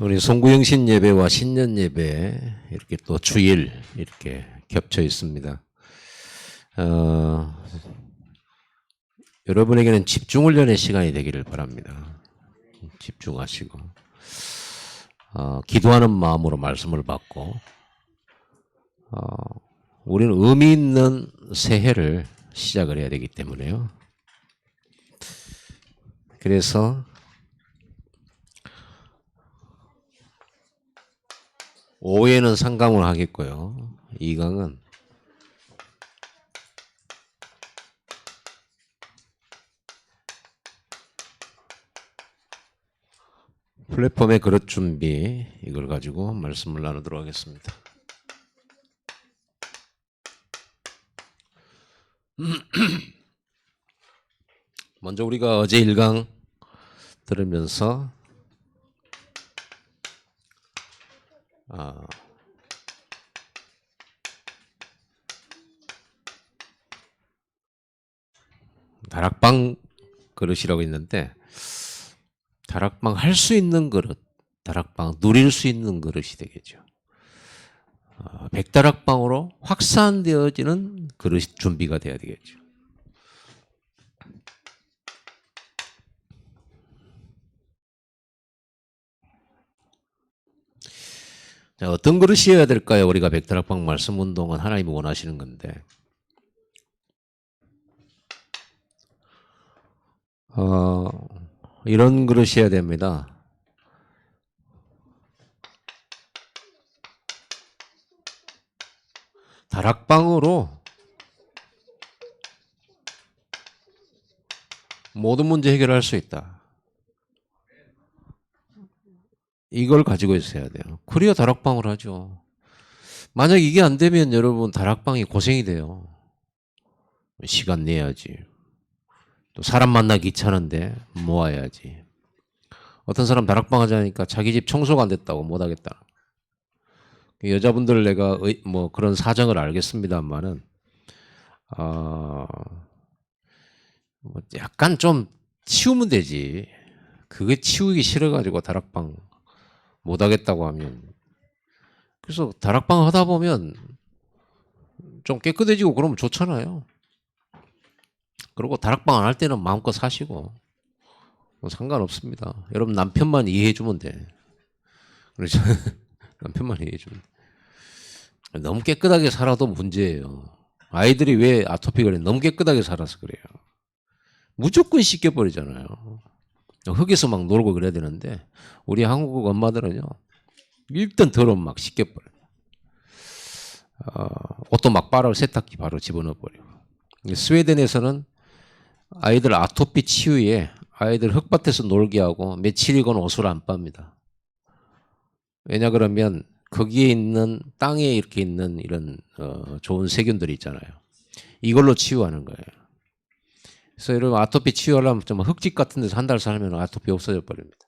우리 송구영신 예배와 신년 예배 이렇게 또 주일 이렇게 겹쳐 있습니다. 여러분에게는 집중훈련의 시간이 되기를 바랍니다. 집중하시고 기도하는 마음으로 말씀을 받고 우리는 의미 있는 새해를 시작을 해야 되기 때문에요. 그래서 5회는 상강을 하겠고요. 2강은 플랫폼의 그릇 준비, 이걸 가지고 말씀을 나누도록 하겠습니다. 먼저 우리가 어제 1강 들으면서 다락방 그릇이라고 있는데, 다락방 할 수 있는 그릇, 다락방 누릴 수 있는 그릇이 되겠죠. 백다락방으로 확산되어지는 그릇이 준비가 돼야 되겠죠. 자, 어떤 그릇이어야 될까요? 우리가 백다락방 말씀 운동은 하나님이 원하시는 건데, 이런 그릇이어야 됩니다. 다락방으로 모든 문제 해결할 수 있다. 이걸 가지고 있어야 돼요. 그래야 다락방을 하죠. 만약 이게 안 되면 여러분 다락방이 고생이 돼요. 시간 내야지. 또 사람 만나기 귀찮은데 모아야지. 어떤 사람 다락방 하자니까 자기 집 청소가 안 됐다고 못 하겠다. 여자분들 내가 뭐 그런 사정을 알겠습니다만은 뭐 약간 좀 치우면 되지. 그게 치우기 싫어가지고 다락방 못 하겠다고 하면. 그래서 다락방 하다 보면 좀 깨끗해지고 그러면 좋잖아요. 그리고 다락방 안 할 때는 마음껏 사시고 뭐 상관없습니다. 여러분 남편만 이해해주면 돼. 그렇죠? 남편만 이해해주면 돼. 너무 깨끗하게 살아도 문제예요. 아이들이 왜 아토피가 그래? 너무 깨끗하게 살아서 그래요. 무조건 씻겨버리잖아요. 흙에서 막 놀고 그래야 되는데 우리 한국 엄마들은요 일단 더러움 막 씻겨버려요. 옷도 막 빨아 세탁기 바로 집어넣어버리고. 스웨덴에서는 아이들 아토피 치유에 아이들 흙밭에서 놀게 하고 며칠이건 옷을 안 빱니다. 왜냐 그러면 거기에 있는 땅에 이렇게 있는 이런 좋은 세균들이 있잖아요. 이걸로 치유하는 거예요. 그래서 여러분 아토피 치유하려면 좀 흙집 같은 데서 한 달 살면 아토피 없어져 버립니다.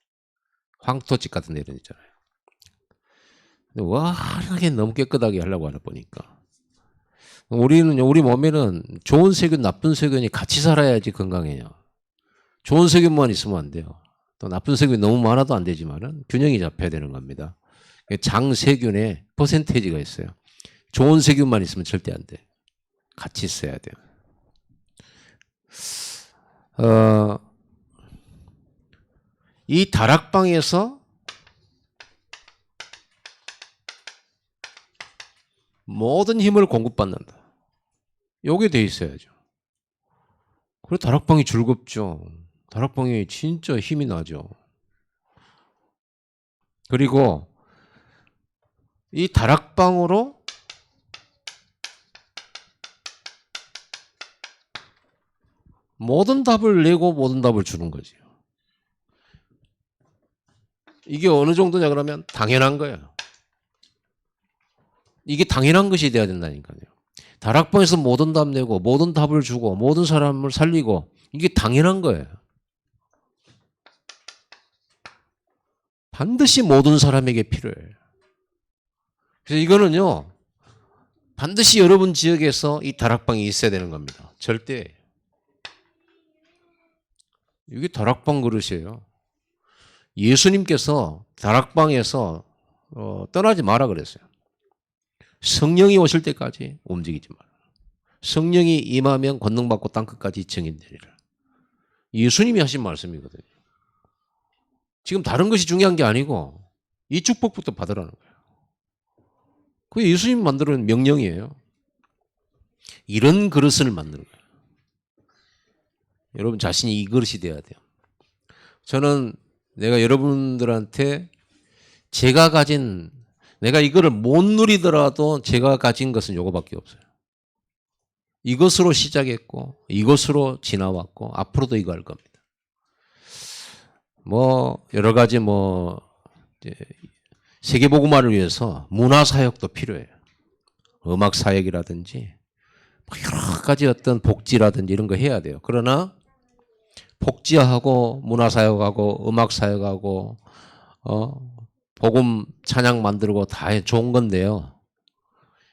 황토집 같은 데 이런 있잖아요. 근데 워낙에 너무 깨끗하게 하려고 하다 보니까 우리 몸에는 좋은 세균, 나쁜 세균이 같이 살아야지 건강해요. 좋은 세균만 있으면 안 돼요. 또 나쁜 세균이 너무 많아도 안 되지만은 균형이 잡혀야 되는 겁니다. 장세균에 퍼센테이지가 있어요. 좋은 세균만 있으면 절대 안 돼. 같이 있어야 돼요. 이 다락방에서 모든 힘을 공급받는다. 요게 돼 있어야죠. 그리고 다락방이 즐겁죠. 다락방이 진짜 힘이 나죠. 그리고 이 다락방으로 모든 답을 내고 모든 답을 주는 거죠. 이게 어느 정도냐 그러면 당연한 거예요. 이게 당연한 것이 돼야 된다니까요. 다락방에서 모든 답 내고 모든 답을 주고 모든 사람을 살리고 이게 당연한 거예요. 반드시 모든 사람에게 필요해요. 그래서 이거는요. 반드시 여러분 지역에서 이 다락방이 있어야 되는 겁니다. 절대. 이게 다락방 그릇이에요. 예수님께서 다락방에서 떠나지 마라 그랬어요. 성령이 오실 때까지 움직이지 마라. 성령이 임하면 권능받고 땅끝까지 증인되리라. 예수님이 하신 말씀이거든요. 지금 다른 것이 중요한 게 아니고 이 축복부터 받으라는 거예요. 그게 예수님이 만드는 명령이에요. 이런 그릇을 만드는 거예요. 여러분 자신이 이 그릇이 돼야 돼요. 저는 내가 여러분들한테 내가 이거를 못 누리더라도 제가 가진 것은 요거밖에 없어요. 이것으로 시작했고 이것으로 지나왔고 앞으로도 이거 할 겁니다. 뭐 여러 가지 이제 세계복음화를 위해서 문화사역도 필요해요. 음악사역이라든지 여러 가지 어떤 복지라든지 이런 거 해야 돼요. 그러나 복지하고 문화사역하고 음악사역하고 복음 찬양 만들고 다 좋은 건데요.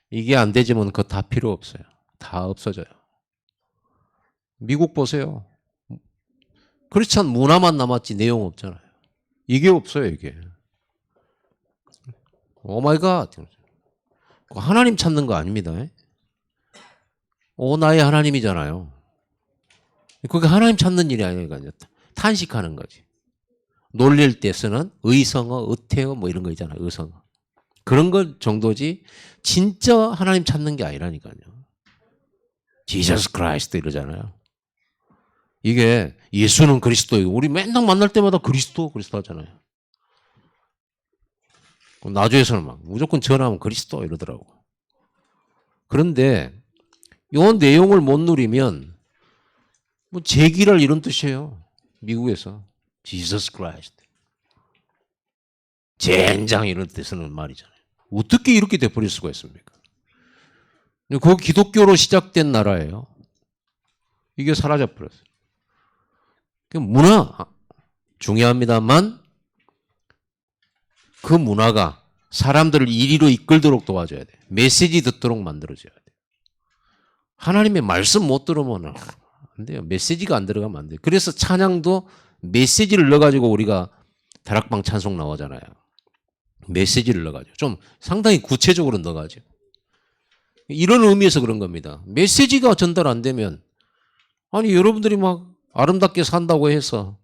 이게 안 되지만 그거 다 필요 없어요. 다 없어져요. 미국 보세요. 크리스찬 문화만 남았지 내용 없잖아요. 이게 없어요, 이게. 오 마이 갓. 하나님 찾는 거 아닙니다. 나의 하나님이잖아요. 그게 하나님 찾는 일이 아니니까요. 탄식하는 거지. 놀릴 때 쓰는 의성어, 의태어 뭐 이런 거 있잖아요. 의성어. 그런 것 정도지 진짜 하나님 찾는 게 아니라니까요. 지저스 크라이스트 이러잖아요. 이게 예수는 그리스도이고 우리 맨날 만날 때마다 그리스도 하잖아요. 나주에서는 막 무조건 전하면 그리스도 이러더라고. 그런데 이 내용을 못 누리면 제기랄 이런 뜻이에요. 미국에서 지저스 크라이스트. 젠장 이런 뜻은 말이잖아요. 어떻게 이렇게 돼버릴 수가 있습니까? 그 기독교로 시작된 나라예요. 이게 사라져버렸어요. 문화 중요합니다만 그 문화가 사람들을 이리로 이끌도록 도와줘야 돼. 메시지 듣도록 만들어줘야 돼. 하나님의 말씀 못 들으면 안 돼요. 메시지가 안 들어가면 안 돼요. 그래서 찬양도 메시지를 넣어가지고 우리가 다락방 찬송 나오잖아요. 메시지를 넣어가지고 좀 상당히 구체적으로 넣어가지고 이런 의미에서 그런 겁니다. 메시지가 전달 안 되면 아니 여러분들이 막 아름답게 산다고 해서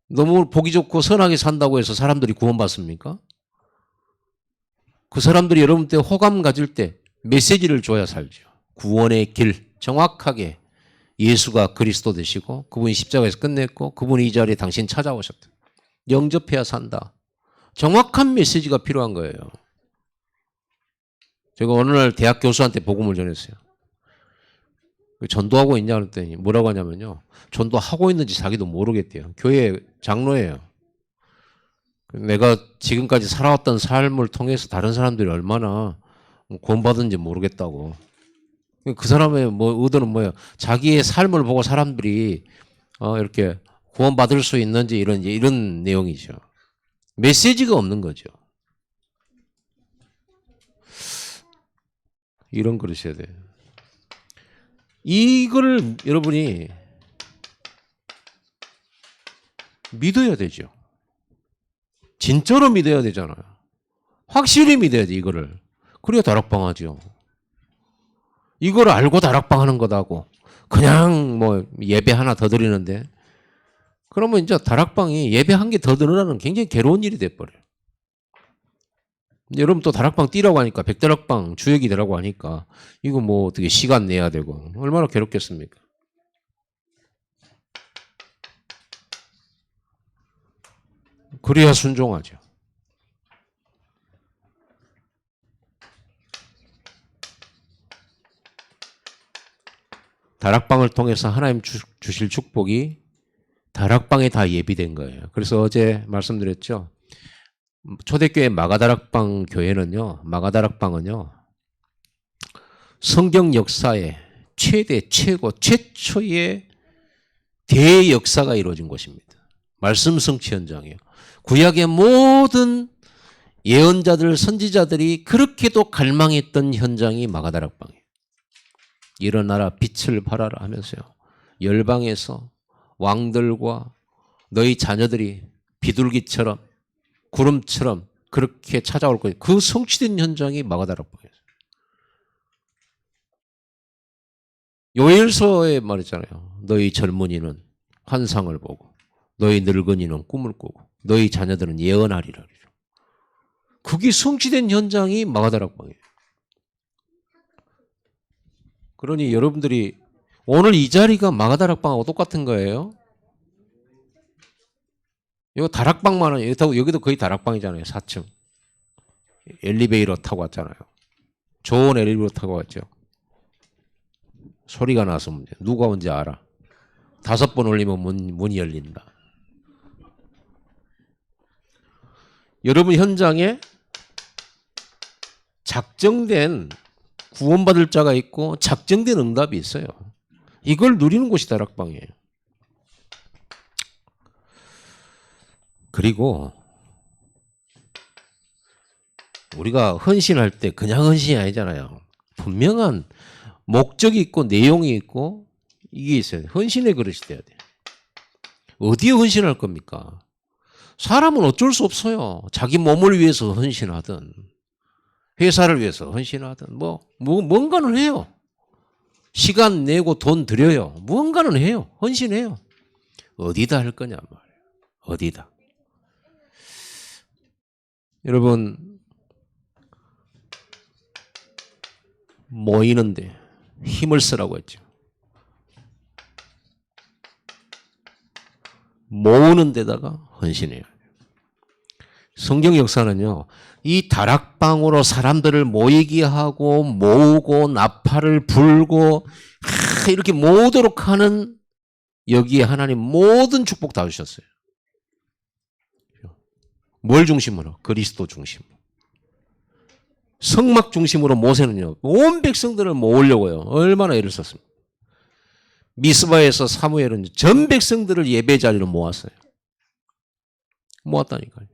너무 보기 좋고 선하게 산다고 해서 사람들이 구원받습니까? 그 사람들이 여러분 때 호감 가질 때 메시지를 줘야 살죠. 구원의 길 정확하게 예수가 그리스도 되시고 그분이 십자가에서 끝냈고 그분이 이 자리에 당신 찾아오셨다. 영접해야 산다. 정확한 메시지가 필요한 거예요. 제가 어느 날 대학 교수한테 복음을 전했어요. 전도하고 있냐 그랬더니 뭐라고 하냐면요. 전도하고 있는지 자기도 모르겠대요. 교회 장로예요. 내가 지금까지 살아왔던 삶을 통해서 다른 사람들이 얼마나 구원받은지 모르겠다고. 그 사람의 의도는 뭐예요? 자기의 삶을 보고 사람들이 이렇게 구원받을 수 있는지 이런 내용이죠. 메시지가 없는 거죠. 이런 그러셔야 돼요. 이거를 여러분이 믿어야 되죠. 진짜로 믿어야 되잖아요. 확실히 믿어야 돼, 이거를. 그래야 다락방 하죠. 이걸 알고 다락방 하는 거다고. 그냥 예배 하나 더 드리는데. 그러면 이제 다락방이 예배 한 개 더 드리라는 굉장히 괴로운 일이 돼버려요. 여러분 또 다락방 뛰라고 하니까, 백다락방 주역이 되라고 하니까, 이거 어떻게 시간 내야 되고, 얼마나 괴롭겠습니까? 그래야 순종하죠. 다락방을 통해서 하나님 주실 축복이 다락방에 다 예비된 거예요. 그래서 어제 말씀드렸죠. 초대교회 마가다락방 교회는요, 마가다락방은요, 성경 역사의 최초의 대역사가 이루어진 곳입니다. 말씀 성취 현장이에요. 구약의 모든 예언자들, 선지자들이 그렇게도 갈망했던 현장이 마가다락방이에요. 일어나라 빛을 발하라 하면서요. 열방에서 왕들과 너희 자녀들이 비둘기처럼 구름처럼 그렇게 찾아올 거예요. 그 성취된 현장이 마가다락방이에요. 요엘서에 말했잖아요. 너희 젊은이는 환상을 보고 너희 늙은이는 꿈을 꾸고 너희 자녀들은 예언하리라. 그게 성취된 현장이 마가다락방이에요. 그러니 여러분들이 오늘 이 자리가 마가다락방하고 똑같은 거예요. 이거 다락방만은 여기도 거의 다락방이잖아요. 4층. 엘리베이터 타고 왔잖아요. 좋은 엘리베이터 타고 왔죠. 소리가 나서 문제. 누가 온지 알아. 5번 올리면 문이 열린다. 여러분 현장에 작정된 구원받을 자가 있고 작정된 응답이 있어요. 이걸 누리는 곳이 다락방이에요. 그리고 우리가 헌신할 때 그냥 헌신이 아니잖아요. 분명한 목적이 있고 내용이 있고 이게 있어요. 헌신의 그릇이 돼야 돼요. 어디에 헌신할 겁니까? 사람은 어쩔 수 없어요. 자기 몸을 위해서 헌신하든 회사를 위해서 헌신하든 뭔가는 해요. 시간 내고 돈 들여요. 무언가는 해요. 헌신해요. 어디다 할 거냐 말이에요. 어디다. 여러분 모이는데 힘을 쓰라고 했죠. 모으는 데다가 헌신해요. 성경 역사는요. 이 다락방으로 사람들을 모이게 하고 모으고 나팔을 불고 이렇게 모으도록 하는 여기에 하나님 모든 축복 다 주셨어요. 뭘 중심으로? 그리스도 중심으로. 성막 중심으로 모세는요. 온 백성들을 모으려고요. 얼마나 애를 썼습니까? 미스바에서 사무엘은 전 백성들을 예배 자리로 모았어요. 모았다니까요.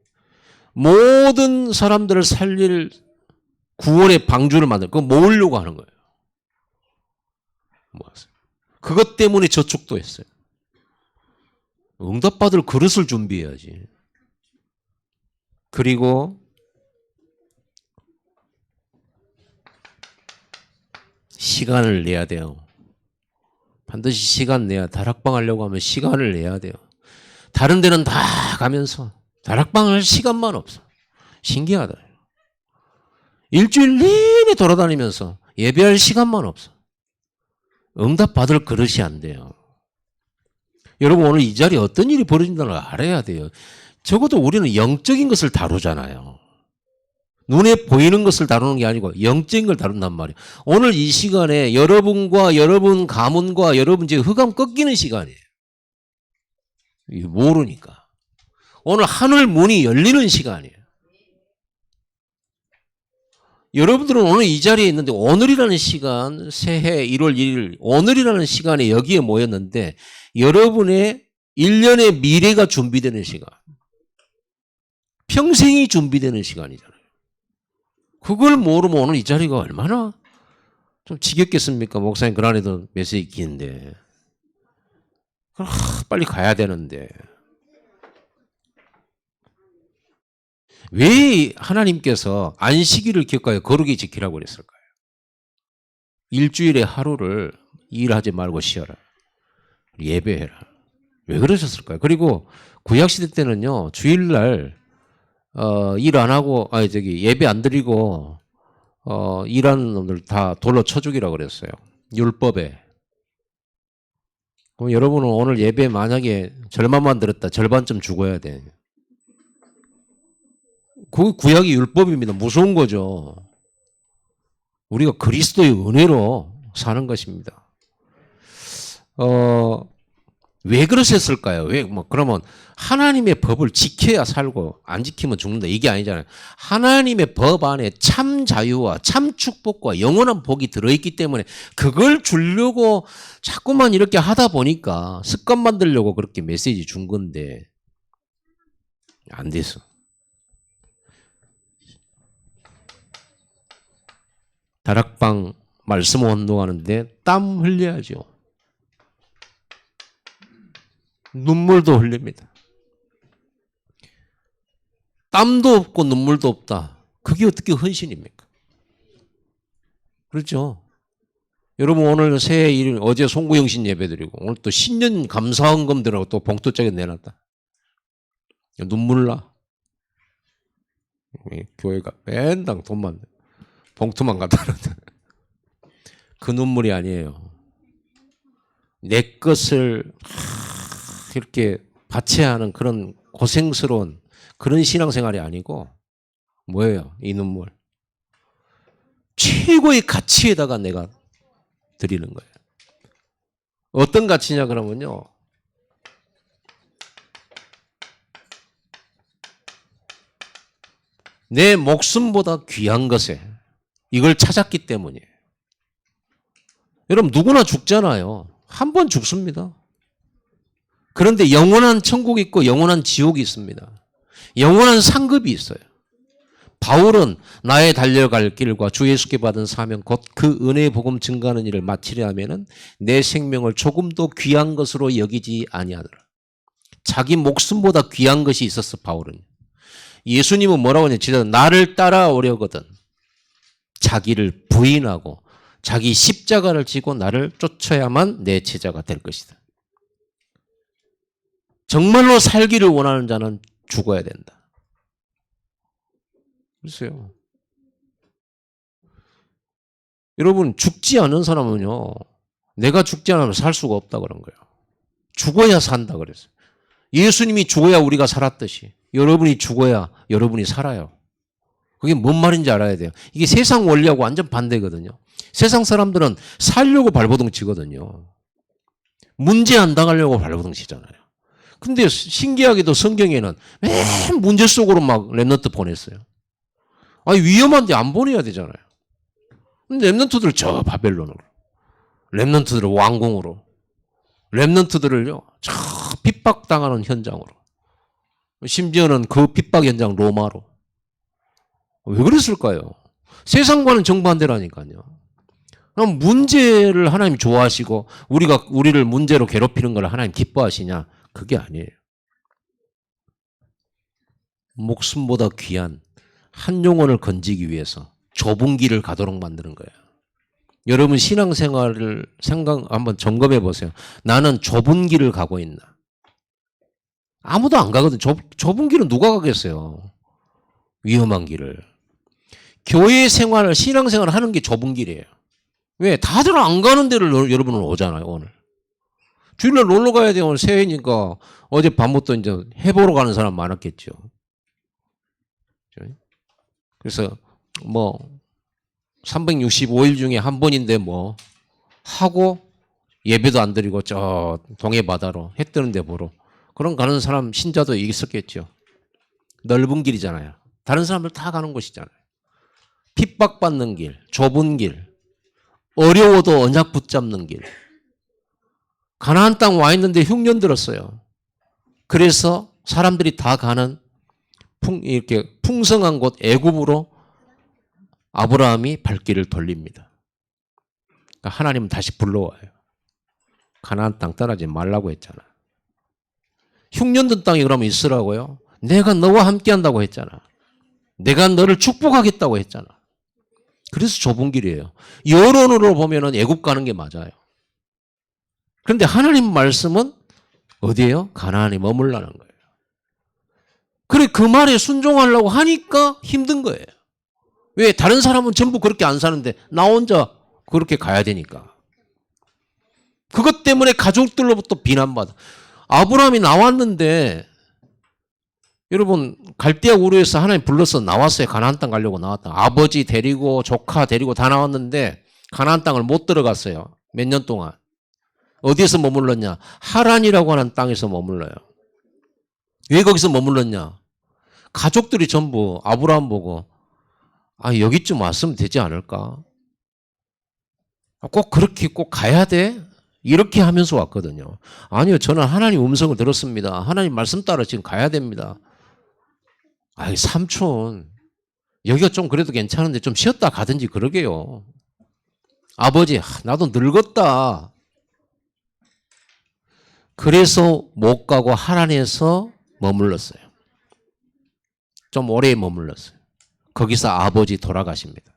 모든 사람들을 살릴 구원의 방주를 만들고 그거 모으려고 하는 거예요. 모았어요. 그것 때문에 저축도 했어요. 응답받을 그릇을 준비해야지. 그리고 시간을 내야 돼요. 반드시 시간 내야 다락방 하려고 하면 시간을 내야 돼요. 다른 데는 다 가면서 다락방 할 시간만 없어. 신기하다. 일주일 내내 돌아다니면서 예배할 시간만 없어. 응답받을 그릇이 안 돼요. 여러분 오늘 이 자리에 어떤 일이 벌어진다는 걸 알아야 돼요. 적어도 우리는 영적인 것을 다루잖아요. 눈에 보이는 것을 다루는 게 아니고 영적인 걸 다룬단 말이에요. 오늘 이 시간에 여러분과 여러분 가문과 여러분 지금 흑암 꺾이는 시간이에요. 모르니까. 오늘 하늘 문이 열리는 시간이에요. 여러분들은 오늘 이 자리에 있는데 오늘이라는 시간, 새해 1월 1일 오늘이라는 시간에 여기에 모였는데 여러분의 1년의 미래가 준비되는 시간. 평생이 준비되는 시간이잖아요. 그걸 모르면 오늘 이 자리가 얼마나 좀 지겹겠습니까? 목사님 그 안에도 메시지 긴데. 빨리 가야 되는데. 왜 하나님께서 안식일을 기억하여 거룩히 지키라고 그랬을까요? 일주일에 하루를 일하지 말고 쉬어라. 예배해라. 왜 그러셨을까요? 그리고 구약시대 때는요. 주일날 일 안 하고 예배 안 드리고 일하는 놈들 다 돌로 쳐 죽이라고 그랬어요. 율법에. 그럼 여러분은 오늘 예배 만약에 절반만 들었다. 절반쯤 죽어야 돼. 그 구약이 율법입니다. 무서운 거죠. 우리가 그리스도의 은혜로 사는 것입니다. 왜 그러셨을까요? 그러면 하나님의 법을 지켜야 살고 안 지키면 죽는다. 이게 아니잖아요. 하나님의 법 안에 참 자유와 참 축복과 영원한 복이 들어있기 때문에 그걸 주려고 자꾸만 이렇게 하다 보니까 습관 만들려고 그렇게 메시지 준 건데 안 됐어. 다락방 말씀 운동하는데 땀 흘려야죠. 눈물도 흘립니다. 땀도 없고 눈물도 없다. 그게 어떻게 헌신입니까? 그렇죠? 여러분 오늘 새해 일 어제 송구영신 예배드리고 오늘 또 신년 감사헌금 들하고 또 봉투짝에 내놨다. 눈물 나. 교회가 맨날 돈만 봉투만 갖다 놨다. 그 눈물이 아니에요. 내 것을 이렇게 바쳐야 하는 그런 고생스러운 그런 신앙생활이 아니고 뭐예요? 이 눈물. 최고의 가치에다가 내가 드리는 거예요. 어떤 가치냐 그러면요. 내 목숨보다 귀한 것에 이걸 찾았기 때문이에요. 여러분 누구나 죽잖아요. 한 번 죽습니다. 그런데 영원한 천국이 있고 영원한 지옥이 있습니다. 영원한 상급이 있어요. 바울은 나의 달려갈 길과 주 예수께 받은 사명 곧 그 은혜의 복음 증가하는 일을 마치려 하면은 내 생명을 조금도 귀한 것으로 여기지 아니하노라. 자기 목숨보다 귀한 것이 있었어 바울은. 예수님은 뭐라고 하냐? 진짜 나를 따라오려거든 자기를 부인하고 자기 십자가를 지고 나를 쫓아야만 내 제자가 될 것이다. 정말로 살기를 원하는 자는 죽어야 된다. 글쎄요. 여러분 죽지 않은 사람은요. 내가 죽지 않으면 살 수가 없다 그런 거예요. 죽어야 산다 그랬어요. 예수님이 죽어야 우리가 살았듯이 여러분이 죽어야 여러분이 살아요. 그게 뭔 말인지 알아야 돼요. 이게 세상 원리하고 완전 반대거든요. 세상 사람들은 살려고 발버둥 치거든요. 문제 안 당하려고 발버둥 치잖아요. 근데 신기하게도 성경에는 맨 문제 속으로 막 렘넌트 보냈어요. 아니 위험한데 안 보내야 되잖아요. 근데 렘넌트들 저 바벨론으로, 렘넌트들을 왕궁으로, 렘넌트들을요 저 핍박당하는 현장으로, 심지어는 그 핍박 현장 로마로. 왜 그랬을까요? 세상과는 정반대라니까요. 그럼 문제를 하나님 좋아하시고 우리를 문제로 괴롭히는 걸 하나님 기뻐하시냐? 그게 아니에요. 목숨보다 귀한 한 영혼을 건지기 위해서 좁은 길을 가도록 만드는 거예요. 여러분 신앙생활을 한번 점검해 보세요. 나는 좁은 길을 가고 있나? 아무도 안 가거든. 좁은 길은 누가 가겠어요? 위험한 길을. 교회 생활을 신앙생활을 하는 게 좁은 길이에요. 왜? 다들 안 가는 데를 여러분은 오잖아요. 오늘. 주일날 놀러 가야 돼요. 오늘 새해니까 어제 밤부터 이제 해보러 가는 사람 많았겠죠. 그래서 뭐 365일 중에 한 번인데 뭐 하고 예배도 안 드리고 저 동해 바다로 해 뜨는 데 보러 그런 가는 사람 신자도 있었겠죠. 넓은 길이잖아요. 다른 사람들 다 가는 곳이잖아요. 핍박받는 길, 좁은 길, 어려워도 언약 붙잡는 길. 가나안 땅 와 있는데 흉년 들었어요. 그래서 사람들이 다 가는 이렇게 풍성한 곳 애굽으로 아브라함이 발길을 돌립니다. 그러니까 하나님은 다시 불러와요. 가나안 땅 떠나지 말라고 했잖아. 흉년 든 땅에 그러면 있으라고요? 내가 너와 함께 한다고 했잖아. 내가 너를 축복하겠다고 했잖아. 그래서 좁은 길이에요. 여론으로 보면은 애굽 가는 게 맞아요. 그런데 하나님 말씀은 어디예요? 가나안에 머물라는 거예요. 그래 그 말에 순종하려고 하니까 힘든 거예요. 왜? 다른 사람은 전부 그렇게 안 사는데 나 혼자 그렇게 가야 되니까. 그것 때문에 가족들로부터 비난받아. 아브라함이 나왔는데 여러분 갈대아 우르에서 하나님 불러서 나왔어요. 가나안 땅 가려고 나왔다. 아버지 데리고 조카 데리고 다 나왔는데 가나안 땅을 못 들어갔어요. 몇 년 동안. 어디에서 머물렀냐? 하란이라고 하는 땅에서 머물러요. 왜 거기서 머물렀냐? 가족들이 전부 아브라함 보고 여기쯤 왔으면 되지 않을까? 꼭 그렇게 꼭 가야 돼? 이렇게 하면서 왔거든요. 아니요, 저는 하나님 음성을 들었습니다. 하나님 말씀 따라 지금 가야 됩니다. 삼촌, 여기가 좀 그래도 괜찮은데 좀 쉬었다 가든지 그러게요. 아버지, 나도 늙었다. 그래서 못 가고 하란에서 머물렀어요. 좀 오래 머물렀어요. 거기서 아버지 돌아가십니다.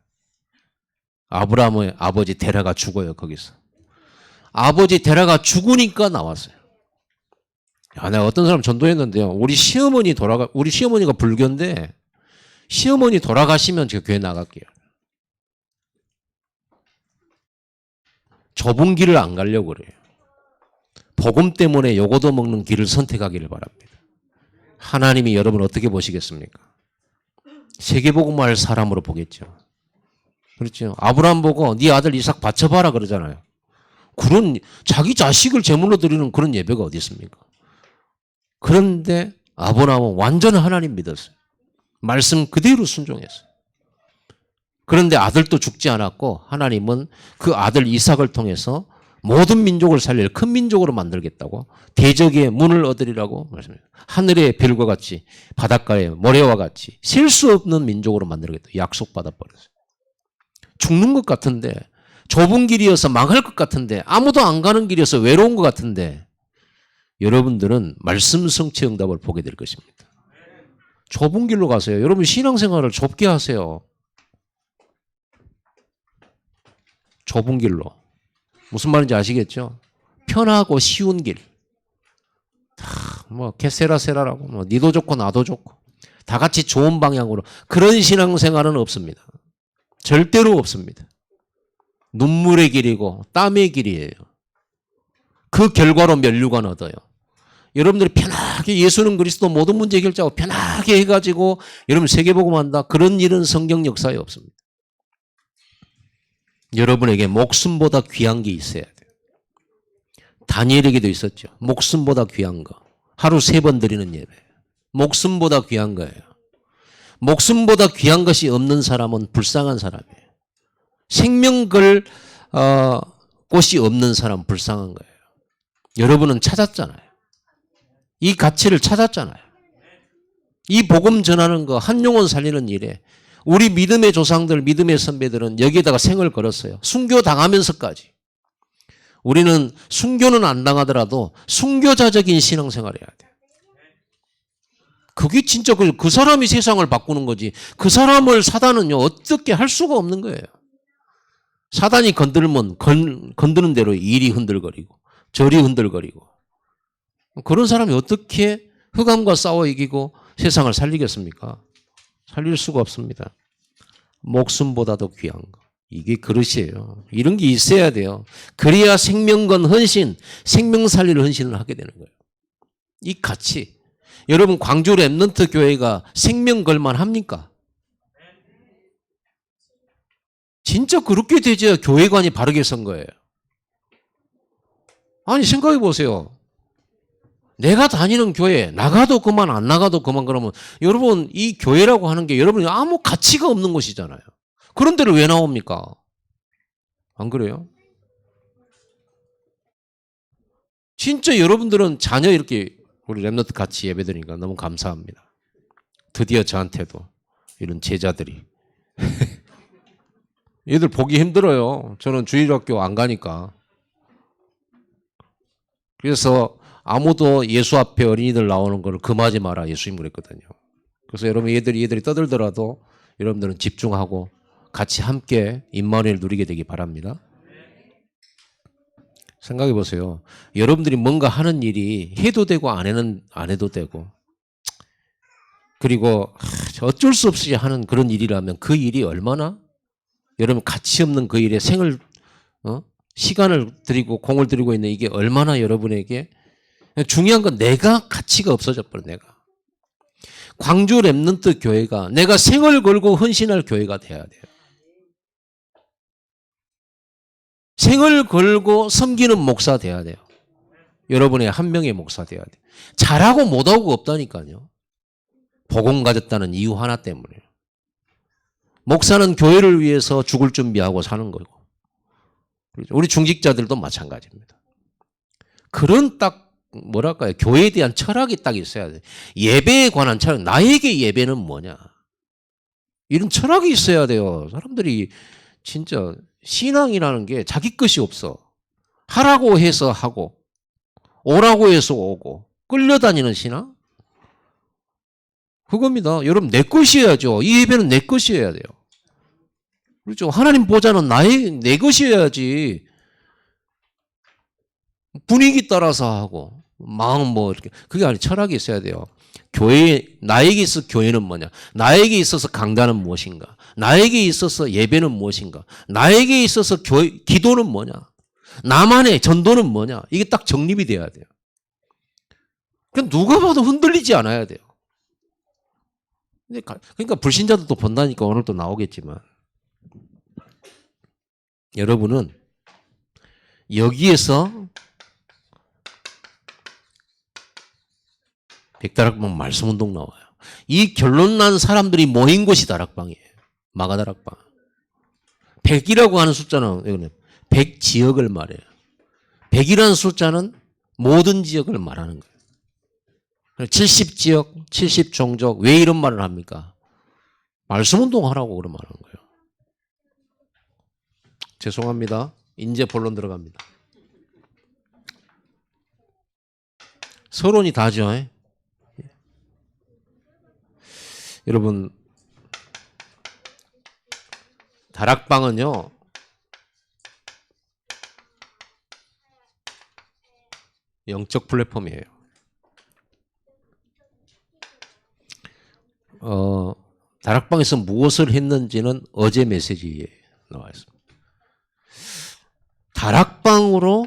아브라함의 아버지 데라가 죽어요. 거기서. 아버지 데라가 죽으니까 나왔어요. 야, 내가 어떤 사람 전도했는데요. 우리 시어머니가 불교인데 시어머니 돌아가시면 제가 교회 나갈게요. 좁은 길을 안 가려고 그래요. 복음 때문에 요거도 먹는 길을 선택하기를 바랍니다. 하나님이 여러분 어떻게 보시겠습니까? 세계복음을 할 사람으로 보겠죠. 그렇죠. 아브라함 보고 네 아들 이삭 바쳐봐라 그러잖아요. 그런 자기 자식을 제물로 드리는 그런 예배가 어디 있습니까? 그런데 아브라함은 완전 하나님 믿었어요. 말씀 그대로 순종했어요. 그런데 아들도 죽지 않았고 하나님은 그 아들 이삭을 통해서 모든 민족을 살릴 큰 민족으로 만들겠다고 대적의 문을 얻으리라고 말씀해요. 하늘의 별과 같이 바닷가의 모래와 같이 셀 수 없는 민족으로 만들겠다. 약속받아 버렸어요. 죽는 것 같은데 좁은 길이어서 망할 것 같은데 아무도 안 가는 길이어서 외로운 것 같은데 여러분들은 말씀 성취 응답을 보게 될 것입니다. 좁은 길로 가세요. 여러분 신앙생활을 좁게 하세요. 좁은 길로. 무슨 말인지 아시겠죠? 편하고 쉬운 길. 뭐 게세라세라라고 뭐 니도 좋고 나도 좋고 다 같이 좋은 방향으로 그런 신앙생활은 없습니다. 절대로 없습니다. 눈물의 길이고 땀의 길이에요. 그 결과로 면류관 얻어요. 여러분들이 편하게 예수는 그리스도 모든 문제 해결자고 편하게 해가지고 여러분 세계복음 한다. 그런 일은 성경 역사에 없습니다. 여러분에게 목숨보다 귀한 게 있어야 돼요. 다니엘에게도 있었죠. 목숨보다 귀한 거. 하루 3번 드리는 예배. 목숨보다 귀한 거예요. 목숨보다 귀한 것이 없는 사람은 불쌍한 사람이에요. 생명 걸 곳이 없는 사람은 불쌍한 거예요. 여러분은 찾았잖아요. 이 가치를 찾았잖아요. 이 복음 전하는 거, 한 영혼 살리는 일에 우리 믿음의 조상들, 믿음의 선배들은 여기에다가 생을 걸었어요. 순교 당하면서까지. 우리는 순교는 안 당하더라도 순교자적인 신앙생활을 해야 돼요. 그게 진짜 그 사람이 세상을 바꾸는 거지. 그 사람을 사단은요 어떻게 할 수가 없는 거예요. 사단이 건들면 건드는 대로 일이 흔들거리고 절이 흔들거리고 그런 사람이 어떻게 흑암과 싸워 이기고 세상을 살리겠습니까? 살릴 수가 없습니다. 목숨보다도 귀한 거. 이게 그릇이에요. 이런 게 있어야 돼요. 그래야 생명건 헌신, 생명 살릴 헌신을 하게 되는 거예요. 이 가치. 여러분 광주 랩넌트 교회가 생명 걸만 합니까? 진짜 그렇게 되져야 교회관이 바르게 선 거예요. 아니 생각해 보세요. 내가 다니는 교회 나가도 그만 안 나가도 그만 그러면 여러분 이 교회라고 하는 게 여러분이 아무 가치가 없는 것이잖아요. 그런 데를 왜 나옵니까? 안 그래요? 진짜 여러분들은 자녀 이렇게 우리 랩넌트 같이 예배드리니까 너무 감사합니다. 드디어 저한테도 이런 제자들이 얘들 보기 힘들어요. 저는 주일학교 안 가니까. 그래서 아무도 예수 앞에 어린이들 나오는 걸 금하지 마라 예수님 그랬거든요. 그래서 여러분 얘들이 떠들더라도 여러분들은 집중하고 같이 함께 임마누엘 누리게 되기 바랍니다. 생각해 보세요. 여러분들이 뭔가 하는 일이 해도 되고 안 해도 되고 그리고 어쩔 수 없이 하는 그런 일이라면 그 일이 얼마나 여러분 가치 없는 그 일에 시간을 들이고 공을 들이고 있는 이게 얼마나 여러분에게 중요한 건 내가 가치가 없어져 버려. 내가 광주 랩넌트 교회가 내가 생을 걸고 헌신할 교회가 돼야 돼요. 생을 걸고 섬기는 목사 돼야 돼요. 여러분의 한 명의 목사 돼야 돼요. 잘하고 못하고 없다니까요. 복음 가졌다는 이유 하나 때문에. 목사는 교회를 위해서 죽을 준비하고 사는 거고. 우리 중직자들도 마찬가지입니다. 그런 딱 뭐랄까요? 교회에 대한 철학이 딱 있어야 돼. 예배에 관한 철학. 나에게 예배는 뭐냐? 이런 철학이 있어야 돼요. 사람들이 진짜 신앙이라는 게 자기 것이 없어. 하라고 해서 하고 오라고 해서 오고 끌려다니는 신앙? 그겁니다. 여러분 내 것이어야죠. 이 예배는 내 것이어야 돼요. 그렇죠. 하나님 보좌는 내 것이어야지. 분위기 따라서 하고 마음 뭐 이렇게 그게 아니 철학이 있어야 돼요. 교회 나에게 있어서 교회는 뭐냐? 나에게 있어서 강단은 무엇인가? 나에게 있어서 예배는 무엇인가? 나에게 있어서 기도는 뭐냐? 나만의 전도는 뭐냐? 이게 딱 정립이 돼야 돼요. 그러니까 누가 봐도 흔들리지 않아야 돼요. 그러니까 불신자들도 본다니까 오늘 또 나오겠지만 여러분은 여기에서 백다락방 말씀운동 나와요. 이 결론 난 사람들이 모인 곳이 다락방이에요. 마가다락방. 100이라고 하는 숫자는 100지역을 말해요. 100이라는 숫자는 모든 지역을 말하는 거예요. 70지역, 70종족 왜 이런 말을 합니까? 말씀운동 하라고 그런 말하는 거예요. 죄송합니다. 이제 본론 들어갑니다. 서론이 다죠. 여러분 다락방은요 영적 플랫폼이에요. 다락방에서 무엇을 했는지는 어제 메시지에 나와 있습니다. 다락방으로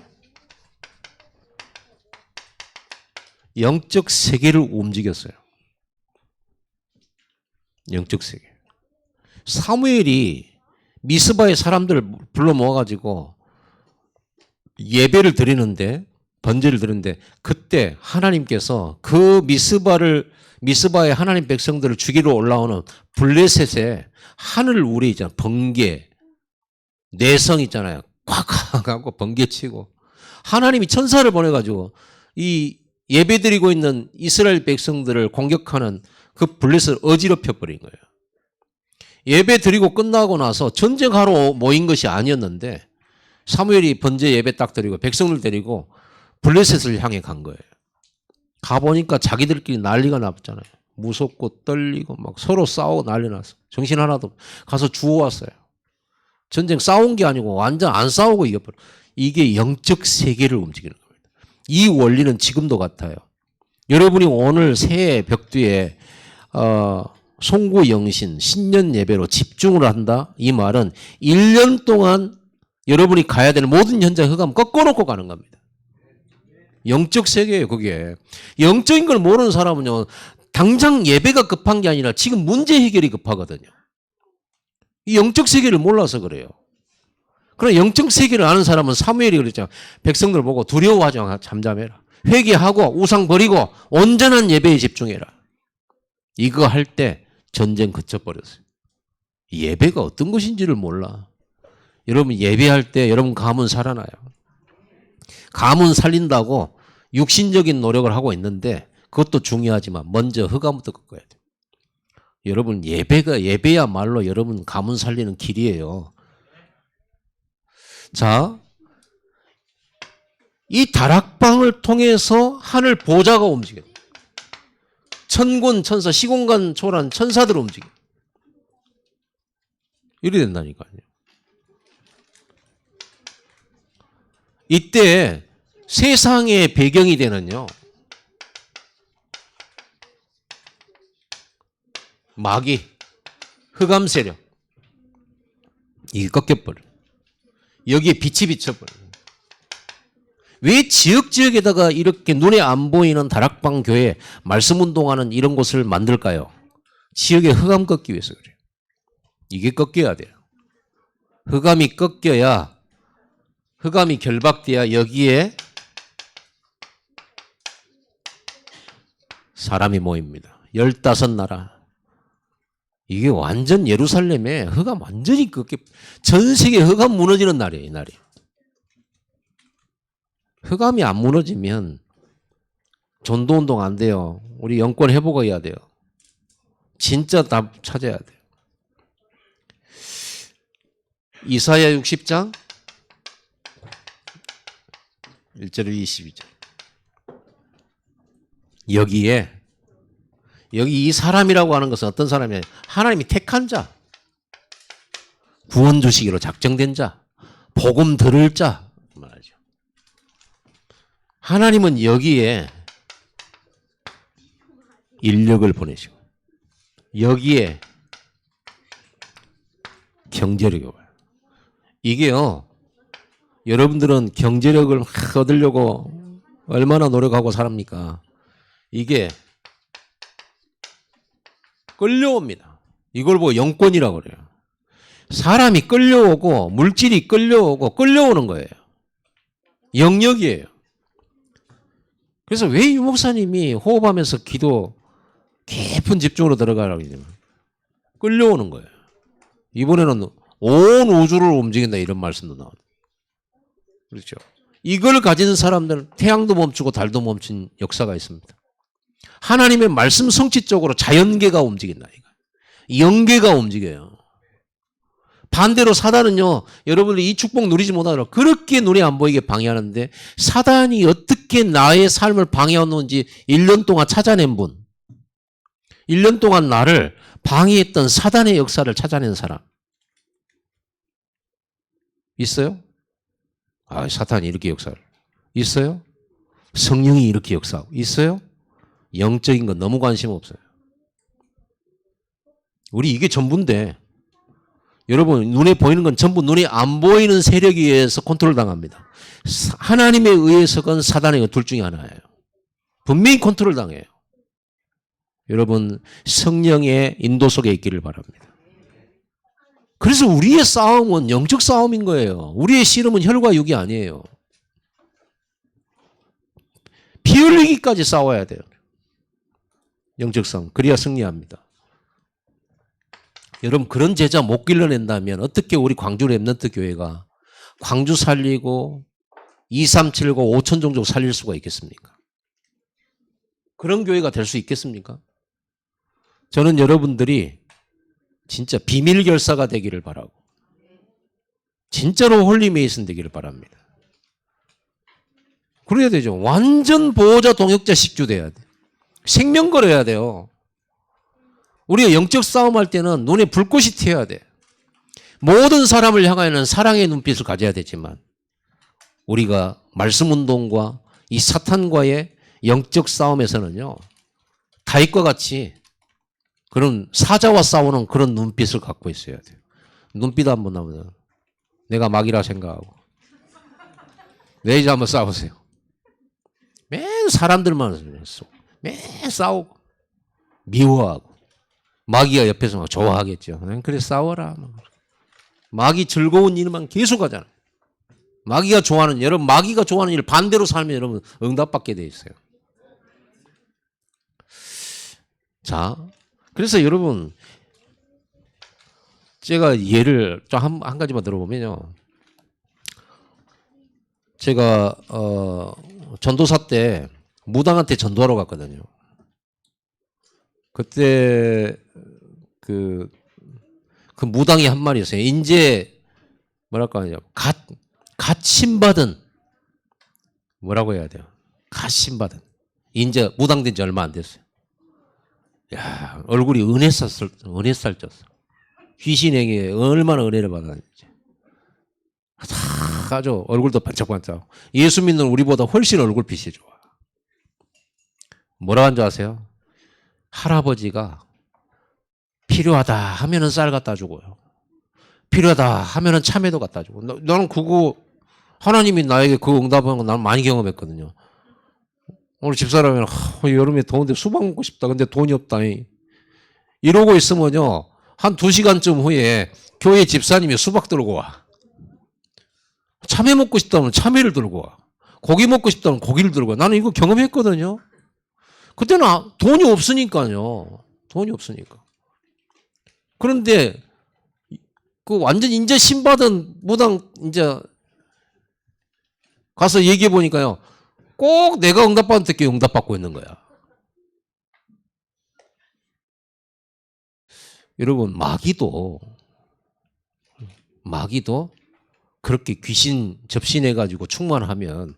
영적 세계를 움직였어요. 영적 세계. 사무엘이 미스바의 사람들을 불러 모아가지고 예배를 드리는데 번제를 드리는데 그때 하나님께서 그 미스바의 하나님 백성들을 죽이러 올라오는 블레셋에 하늘 우리 있잖아. 번개 내성 있잖아요. 꽉 하고 번개치고 하나님이 천사를 보내가지고 이 예배 드리고 있는 이스라엘 백성들을 공격하는 그 블레셋을 어지럽혀 버린 거예요. 예배 드리고 끝나고 나서 전쟁하러 모인 것이 아니었는데 사무엘이 번제 예배 딱 드리고 백성을 데리고 블레셋을 향해 간 거예요. 가보니까 자기들끼리 난리가 났잖아요. 무섭고 떨리고 막 서로 싸우고 난리 났어. 정신 하나도 가서 주워왔어요. 전쟁 싸운 게 아니고 완전 안 싸우고 이겨버려. 이게 영적 세계를 움직이는 겁니다. 이 원리는 지금도 같아요. 여러분이 오늘 새해 벽두에 송구영신 신년 예배로 집중을 한다. 이 말은 1년 동안 여러분이 가야 되는 모든 현장 흑암 꺾어놓고 가는 겁니다. 영적 세계예요. 그게. 영적인 걸 모르는 사람은요. 당장 예배가 급한 게 아니라 지금 문제 해결이 급하거든요. 이 영적 세계를 몰라서 그래요. 그러나 영적 세계를 아는 사람은 사무엘이 그랬잖아요. 백성들 보고 두려워하지 않아 잠잠해라. 회개하고 우상 버리고 온전한 예배에 집중해라. 이거 할 때 전쟁 그쳐버렸어요. 예배가 어떤 것인지를 몰라. 여러분 예배할 때 여러분 가문 살아나요. 가문 살린다고 육신적인 노력을 하고 있는데 그것도 중요하지만 먼저 흑암부터 꺾어야 돼요. 여러분 예배야말로 여러분 가문 살리는 길이에요. 자, 이 다락방을 통해서 하늘 보좌가 움직여요. 천군 천사 시공간 초월한 천사들 움직여요. 이래 된다니까요. 이때 세상의 배경이 되는요. 마귀, 흑암 세력 이게 꺾여버려. 여기에 빛이 비쳐버려. 왜 지역에다가 이렇게 눈에 안 보이는 다락방 교회 말씀 운동하는 이런 곳을 만들까요? 지역에 흑암 꺾기 위해서 그래요. 이게 꺾여야 돼요. 흑암이 꺾여야 흑암이 결박돼야 여기에 사람이 모입니다. 15나라. 이게 완전 예루살렘에 흑암 완전히 전 세계 흑암 무너지는 날이에요. 이 날이. 흑암이 안 무너지면 전도운동 안 돼요. 우리 영권 회복해야 돼요. 진짜 답 찾아야 돼요. 이사야 60장 1절 22절 여기에 여기 이 사람이라고 하는 것은 어떤 사람이냐? 하나님이 택한 자, 구원 주시기로 작정된 자, 복음 들을 자 말하죠. 하나님은 여기에 인력을 보내시고 여기에 경제력을 봐요. 이게요, 여러분들은 경제력을 막 얻으려고 얼마나 노력하고 살합니까? 이게 끌려옵니다. 이걸 보고 영권이라고 그래요. 사람이 끌려오고 물질이 끌려오고 끌려오는 거예요. 영역이에요. 그래서 왜 유 목사님이 호흡하면서 기도 깊은 집중으로 들어가라고 하냐면 끌려오는 거예요. 이번에는 온 우주를 움직인다 이런 말씀도 나와요. 그렇죠. 이걸 가진 사람들은 태양도 멈추고 달도 멈춘 역사가 있습니다. 하나님의 말씀 성취적으로 자연계가 움직인다. 영계가 움직여요. 반대로 사단은요, 여러분들이 이 축복 누리지 못하도록 그렇게 눈에 안 보이게 방해하는데 사단이 어떻게 나의 삶을 방해하는지 1년 동안 찾아낸 분, 1년 동안 나를 방해했던 사단의 역사를 찾아낸 사람 있어요? 아, 사탄이 이렇게 역사를 있어요? 성령이 이렇게 역사하고 있어요? 영적인 건 너무 관심 없어요. 우리 이게 전부인데 여러분 눈에 보이는 건 전부 눈에 안 보이는 세력에 의해서 컨트롤 당합니다. 하나님에 의해서건 사단의 둘 중에 하나예요. 분명히 컨트롤 당해요. 여러분 성령의 인도 속에 있기를 바랍니다. 그래서 우리의 싸움은 영적 싸움인 거예요. 우리의 씨름은 혈과 육이 아니에요. 피 흘리기까지 싸워야 돼요. 영적 싸움. 그래야 승리합니다. 여러분 그런 제자 못 길러낸다면 어떻게 우리 광주 랩넌트 교회가 광주 살리고 2379 5천 종족 살릴 수가 있겠습니까? 그런 교회가 될 수 있겠습니까? 저는 여러분들이 진짜 비밀 결사가 되기를 바라고 진짜로 홀리 메이슨 되기를 바랍니다. 그래야 되죠. 완전 보호자 동역자 식주 돼야 돼. 생명 걸어야 돼요. 우리가 영적 싸움할 때는 눈에 불꽃이 튀어야 돼. 모든 사람을 향하여는 사랑의 눈빛을 가져야 되지만 우리가 말씀 운동과 이 사탄과의 영적 싸움에서는요, 다윗과 같이 그런 사자와 싸우는 그런 눈빛을 갖고 있어야 돼요. 눈빛 한번 나오면 내가 막이라 생각하고 내일 한번 싸우세요. 맨 사람들만 맨 싸우고 미워하고 마귀가 옆에서 막 좋아하겠죠. 그래 싸워라. 마귀 즐거운 일만 계속 하잖아요. 마귀가 좋아하는 여러분 마귀가 좋아하는 일 반대로 살면 여러분 응답받게 돼 있어요. 자, 그래서 여러분 제가 예를 좀 한 가지만 들어보면요. 제가 전도사 때 무당한테 전도하러 갔거든요. 그때 그 무당이 한 말이 있어요. 이제 뭐랄까 갓 신받은 뭐라고 해야 돼요? 갓 신받은 이제 무당된 지 얼마 안 됐어요. 야, 얼굴이 은혜살쪘어. 귀신에게 얼마나 은혜를 받았는지. 다 아주 얼굴도 반짝반짝. 예수 믿는 우리보다 훨씬 얼굴빛이 좋아. 뭐라 한 줄 아세요? 할아버지가 필요하다 하면은 쌀 갖다 주고요. 필요하다 하면은 참외도 갖다 주고. 나는 그거 하나님이 나에게 그 응답한 거 나는 많이 경험했거든요. 오늘 집사람이 여름에 더운데 수박 먹고 싶다. 근데 돈이 없다. 이러고 있으면요. 한 2시간쯤 후에 교회 집사님이 수박 들고 와. 참외 먹고 싶다면 참외를 들고 와. 고기 먹고 싶다면 고기를 들고 와. 나는 이거 경험했거든요. 그때는 돈이 없으니까요. 돈이 없으니까. 그런데 그 완전 인제 신받은 무당 이제 가서 얘기해 보니까요. 꼭 내가 응답받은 때께 응답받고 있는 거야. 여러분 마귀도 그렇게 귀신 접신해가지고 충만하면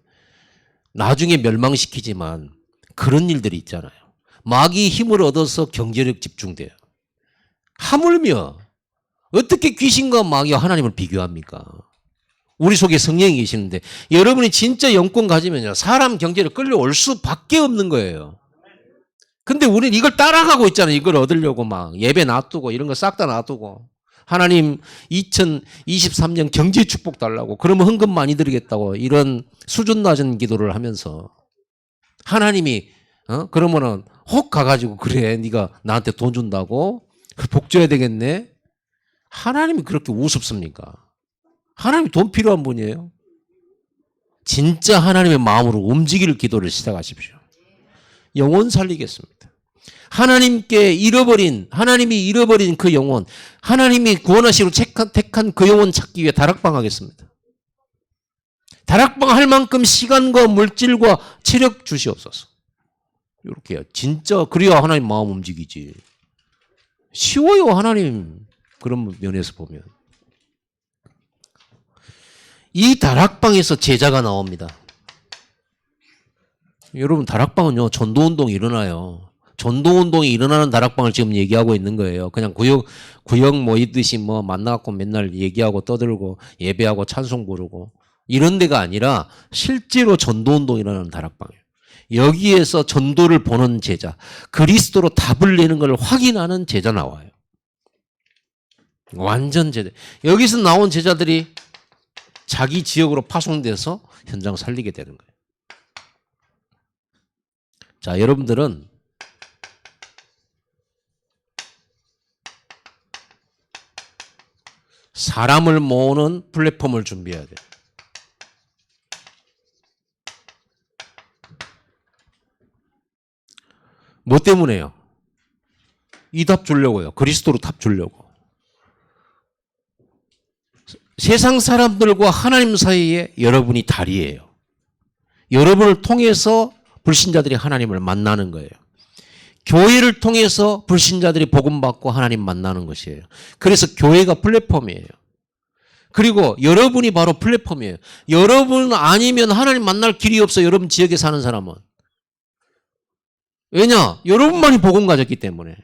나중에 멸망시키지만 그런 일들이 있잖아요. 마귀의 힘을 얻어서 경제력 집중돼요. 하물며 어떻게 귀신과 마귀와 하나님을 비교합니까? 우리 속에 성령이 계시는데 여러분이 진짜 영권 가지면요. 사람 경제를 끌려올 수밖에 없는 거예요. 근데 우리는 이걸 따라가고 있잖아요. 이걸 얻으려고 막 예배 놔두고 이런 거 싹 다 놔두고 하나님 2023년 경제 축복 달라고 그러면 헌금 많이 드리겠다고 이런 수준 낮은 기도를 하면서 하나님이 그러면은 혹 가가지고 그래 네가 나한테 돈 준다고 복 줘야 되겠네. 하나님이 그렇게 우습습니까? 하나님이 돈 필요한 분이에요. 진짜 하나님의 마음으로 움직일 기도를 시작하십시오. 영혼 살리겠습니다. 하나님이 잃어버린 그 영혼, 하나님이 구원하시고 택한 그 영혼 찾기 위해 다락방 하겠습니다. 다락방 할 만큼 시간과 물질과 체력 주시옵소서. 이렇게요. 진짜 그래야 하나님 마음 움직이지. 쉬워요, 하나님. 그런 면에서 보면. 이 다락방에서 제자가 나옵니다. 여러분 다락방은요. 전도운동이 일어나요. 전도운동이 일어나는 다락방을 지금 얘기하고 있는 거예요. 그냥 구역 모이듯이 뭐 만나갖고 맨날 얘기하고 떠들고 예배하고 찬송 부르고 이런 데가 아니라 실제로 전도운동이 일어나는 다락방이에요. 여기에서 전도를 보는 제자, 그리스도로 답을 내는 걸 확인하는 제자 나와요. 완전 제자. 여기서 나온 제자들이 자기 지역으로 파송돼서 현장 살리게 되는 거예요. 자, 여러분들은 사람을 모으는 플랫폼을 준비해야 돼요. 뭐 때문에요? 이 답 주려고요. 그리스도로 답 주려고. 세상 사람들과 하나님 사이에 여러분이 다리예요. 여러분을 통해서 불신자들이 하나님을 만나는 거예요. 교회를 통해서 불신자들이 복음받고 하나님 만나는 것이에요. 그래서 교회가 플랫폼이에요. 그리고 여러분이 바로 플랫폼이에요. 여러분 아니면 하나님 만날 길이 없어요. 여러분 지역에 사는 사람은. 왜냐? 여러분만이 복음 가졌기 때문에.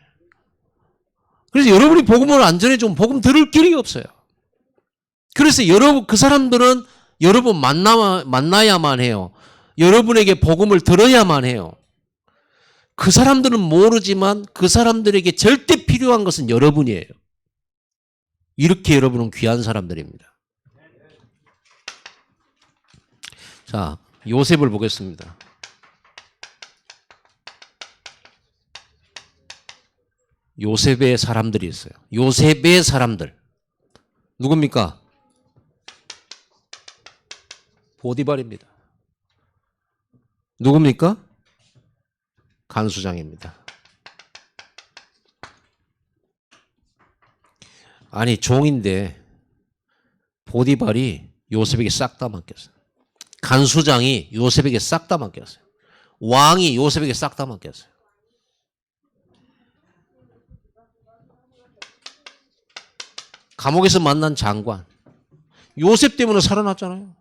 그래서 여러분이 복음을 안 전해주면 복음 들을 길이 없어요. 그래서 그 사람들은 여러분 만나야만 해요. 여러분에게 복음을 들어야만 해요. 그 사람들은 모르지만 그 사람들에게 절대 필요한 것은 여러분이에요. 이렇게 여러분은 귀한 사람들입니다. 자, 요셉을 보겠습니다. 요셉의 사람들이 있어요. 요셉의 사람들. 누굽니까? 보디발입니다. 누굽니까? 간수장입니다. 아니 종인데 보디발이 요셉에게 싹 다 맡겼어요. 간수장이 요셉에게 싹 다 맡겼어요. 왕이 요셉에게 싹 다 맡겼어요. 감옥에서 만난 장관 요셉 때문에 살아났잖아요.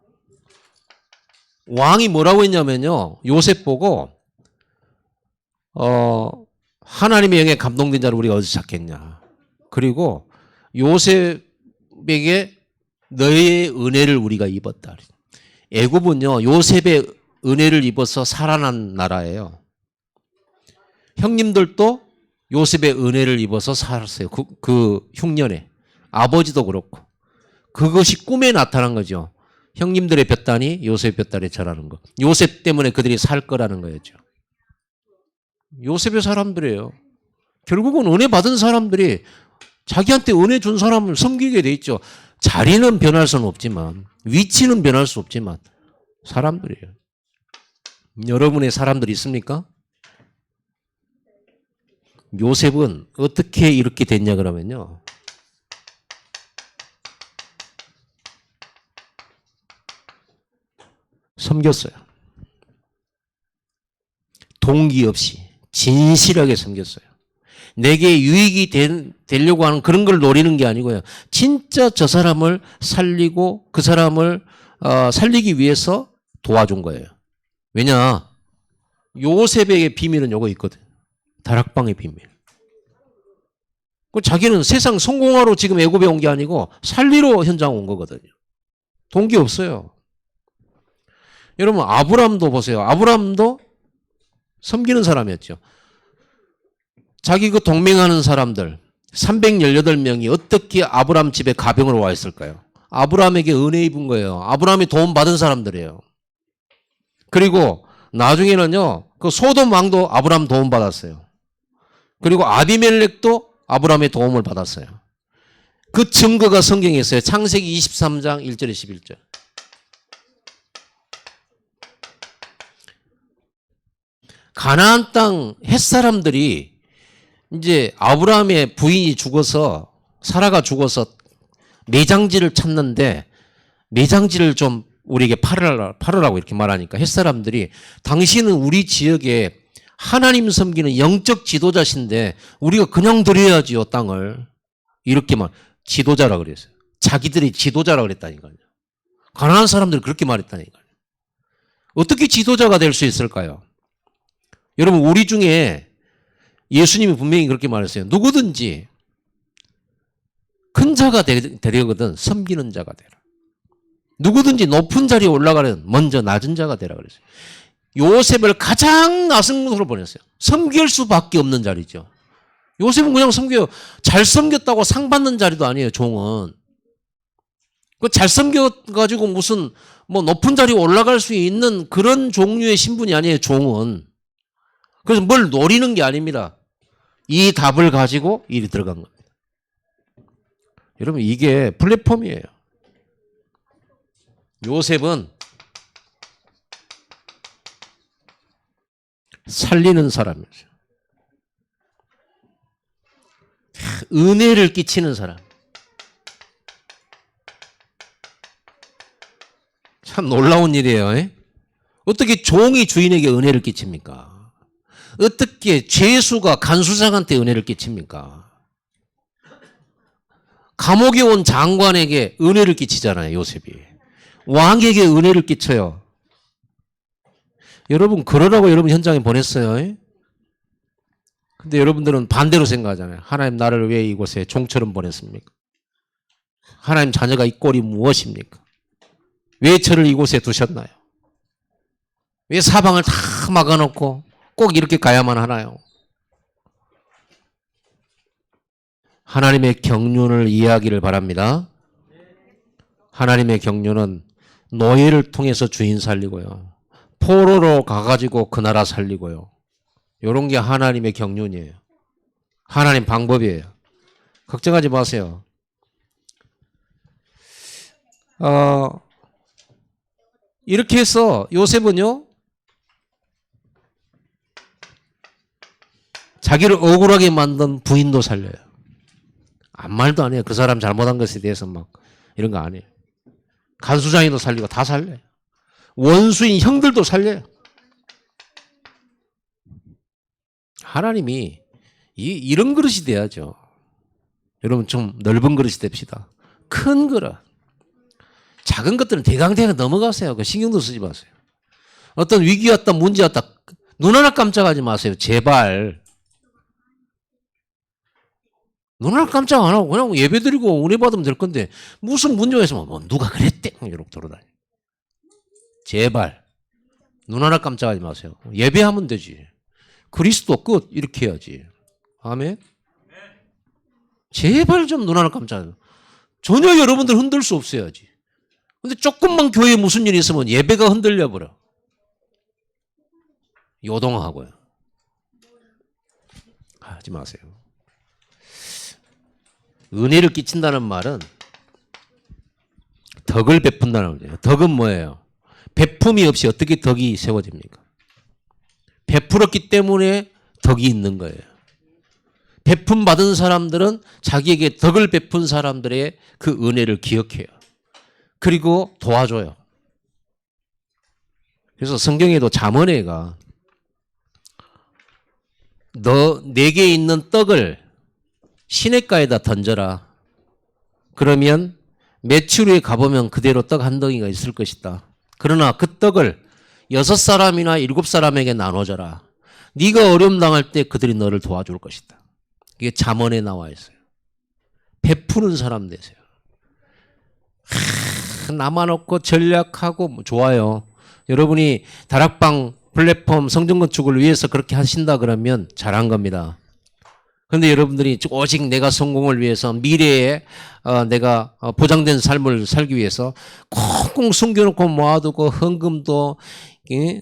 왕이 뭐라고 했냐면요. 요셉 보고 하나님의 영에 감동된 자를 우리가 어디서 찾겠냐. 그리고 요셉에게 너의 은혜를 우리가 입었다. 애굽은요. 요셉의 은혜를 입어서 살아난 나라예요. 형님들도 요셉의 은혜를 입어서 살았어요. 그 흉년에. 아버지도 그렇고. 그것이 꿈에 나타난 거죠. 형님들의 볕단이 요셉의 볕단에 절하는 거. 요셉 때문에 그들이 살 거라는 거였죠. 요셉의 사람들이에요. 결국은 은혜 받은 사람들이 자기한테 은혜 준 사람을 섬기게 돼 있죠. 자리는 변할 수는 없지만 위치는 변할 수 없지만 사람들이에요. 여러분의 사람들이 있습니까? 요셉은 어떻게 이렇게 됐냐 그러면요. 섬겼어요. 동기 없이 진실하게 섬겼어요. 내게 유익이 되려고 하는 그런 걸 노리는 게 아니고요. 진짜 저 사람을 살리고 그 사람을 살리기 위해서 도와준 거예요. 왜냐? 요셉에게 비밀은 요거 있거든. 다락방의 비밀. 자기는 세상 성공하러 지금 애굽에 온 게 아니고 살리러 현장 온 거거든요. 동기 없어요. 여러분 아브라함도 보세요. 아브라함도 섬기는 사람이었죠. 자기 그 동맹하는 사람들 318명이 어떻게 아브라함 집에 가병으로 와 있을까요? 아브라함에게 은혜 입은 거예요. 아브라함이 도움 받은 사람들이에요. 그리고 나중에는요. 그 소돔 왕도 아브라함 도움 받았어요. 그리고 아비멜렉도 아브라함의 도움을 받았어요. 그 증거가 성경에 있어요. 창세기 23장 1절에 11절. 가나안 땅 햇사람들이 이제 아브라함의 부인이 죽어서 사라가 죽어서 매장지를 찾는데 매장지를 좀 우리에게 팔으라고 이렇게 말하니까 햇사람들이 당신은 우리 지역에 하나님 섬기는 영적 지도자신데 우리가 그냥 드려야지요 땅을. 이렇게만 지도자라 그랬어요. 자기들이 지도자라 그랬다니까요. 가난한 사람들이 그렇게 말했다니까요. 어떻게 지도자가 될 수 있을까요? 여러분 우리 중에 예수님이 분명히 그렇게 말했어요. 누구든지 큰 자가 되려거든 섬기는 자가 되라. 누구든지 높은 자리에 올라가려면 먼저 낮은 자가 되라 그랬어요. 요셉을 가장 낮은 곳으로 보냈어요. 섬길 수밖에 없는 자리죠. 요셉은 그냥 섬겨요. 잘 섬겼다고 상 받는 자리도 아니에요. 종은. 잘 섬겨가지고 무슨 뭐 높은 자리에 올라갈 수 있는 그런 종류의 신분이 아니에요. 종은. 그래서 뭘 노리는 게 아닙니다. 이 답을 가지고 일이 들어간 겁니다. 여러분 이게 플랫폼이에요. 요셉은 살리는 사람이었어요. 은혜를 끼치는 사람. 참 놀라운 일이에요. 어떻게 종이 주인에게 은혜를 끼칩니까? 어떻게 죄수가 간수장한테 은혜를 끼칩니까? 감옥에 온 장관에게 은혜를 끼치잖아요. 요셉이. 왕에게 은혜를 끼쳐요. 여러분 그러라고 여러분 현장에 보냈어요. 근데 여러분들은 반대로 생각하잖아요. 하나님 나를 왜 이곳에 종처럼 보냈습니까? 하나님 자녀가 이 꼴이 무엇입니까? 왜 저를 이곳에 두셨나요? 왜 사방을 다 막아놓고 꼭 이렇게 가야만 하나요? 하나님의 경륜을 이해하기를 바랍니다. 하나님의 경륜은 노예를 통해서 주인 살리고요. 포로로 가가지고 그 나라 살리고요. 이런 게 하나님의 경륜이에요. 하나님 방법이에요. 걱정하지 마세요. 이렇게 해서 요셉은요. 자기를 억울하게 만든 부인도 살려요. 아무 말도 안 해요. 그 사람 잘못한 것에 대해서 막 이런 거 안 해요. 간수장이도 살리고 다 살려요. 원수인 형들도 살려요. 하나님이 이런 그릇이 돼야죠. 여러분 좀 넓은 그릇이 됩시다. 큰 그릇. 작은 것들은 대강대강 넘어가세요. 그 신경도 쓰지 마세요. 어떤 위기 왔다 문제 왔다 눈 하나 깜짝하지 마세요. 제발. 눈 하나 깜짝 안 하고 그냥 예배드리고 은혜 받으면 될 건데 무슨 문제가 있으면 뭐 누가 그랬대 이러고 돌아다녀. 제발 눈 하나 깜짝하지 마세요. 예배하면 되지. 그리스도 끝 이렇게 해야지. 아멘. 제발 좀 눈 하나 깜짝하지. 전혀 여러분들 흔들 수 없어야지. 근데 조금만 교회에 무슨 일이 있으면 예배가 흔들려 버려. 요동하고요. 하지 마세요. 은혜를 끼친다는 말은 덕을 베푼다는 거예요. 덕은 뭐예요? 베품이 없이 어떻게 덕이 세워집니까? 베풀었기 때문에 덕이 있는 거예요. 베품 받은 사람들은 자기에게 덕을 베푼 사람들의 그 은혜를 기억해요. 그리고 도와줘요. 그래서 성경에도 잠언에가 내게 있는 떡을 시냇가에다 던져라. 그러면 며칠 후에 가보면 그대로 떡 한 덩이가 있을 것이다. 그러나 그 떡을 6사람이나 7사람에게 나눠줘라. 네가 어려움 당할 때 그들이 너를 도와줄 것이다. 이게 잠언에 나와 있어요. 베푸는 사람 되세요. 나만 없고 전략하고 뭐 좋아요. 여러분이 다락방 플랫폼 성전 건축을 위해서 그렇게 하신다 그러면 잘한 겁니다. 그런데 여러분들이 오직 내가 성공을 위해서 미래에 내가 보장된 삶을 살기 위해서 콩콩 숨겨놓고 모아두고 헌금도